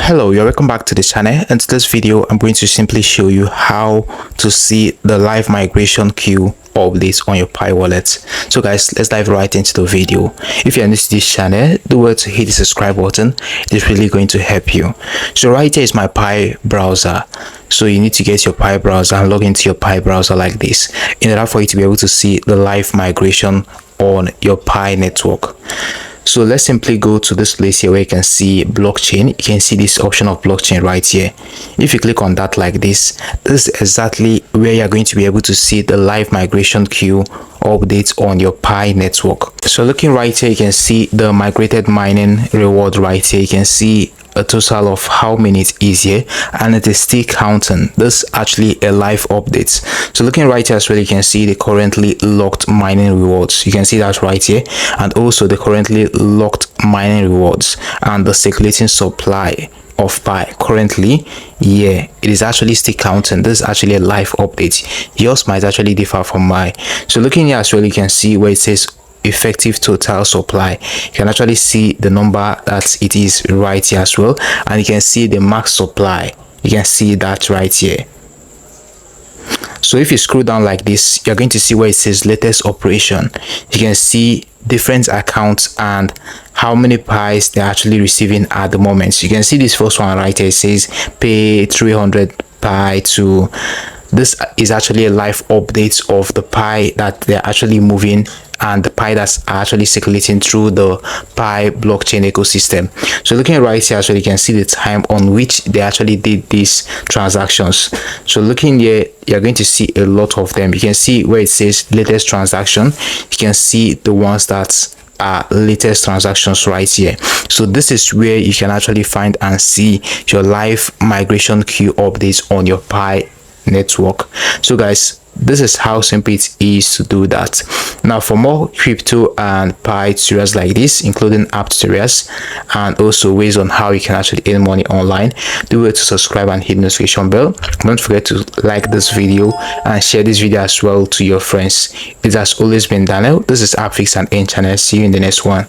Hello, you're welcome back to the channel. In today's video I'm going to simply show you how to see the live migration queue updates on your Pi wallet. So guys, let's dive right into the video. If you're new to this channel, do well to hit the subscribe button. It is really going to help you. So right here is my Pi browser. So you need to get your Pi browser and log into your Pi browser like this in order for you to be able to see the live migration on your Pi network. So let's simply go to this place here where you can see blockchain. You can see this option of blockchain right here. If you click on that like this is exactly where you're going to be able to see the live migration queue updates on your Pi network. So looking right here, you can see the migrated mining reward right here. You can see a total of how many it is here, and it is still counting. This is actually a live update. So looking right here as well, you can see the currently locked mining rewards. You can see that right here, and also the currently locked mining rewards and the circulating supply of Pi. Currently, yeah, it is actually still counting. This is actually a live update. Yours might actually differ from mine. So looking here as well, you can see where it says effective total supply. You can actually see the number that it is right here as well, and you can see the max supply. You can see that right here. So if you scroll down like this, you're going to see where it says latest operation. You can see different accounts and how many Pi's they're actually receiving at the moment. So you can see this first one right here. It says pay 300 Pi to. This is actually a live update of the Pi that they're actually moving and the Pi that's actually circulating through the Pi blockchain ecosystem. So looking right here, so you can see the time on which they actually did these transactions. So looking here, you're going to see a lot of them. You can see where it says latest transaction. You can see the ones that are latest transactions right here. So this is where you can actually find and see your live migration queue updates on your Pi network. So guys, this is how simple it is to do that. Now for more crypto and Pi tutorials like this, including app tutorials and also ways on how you can actually earn money online, do well to subscribe and hit the notification bell. Don't forget to like this video and share this video as well to your friends. It has always been Daniel. This is AppFix and End Channel. See you in the next one.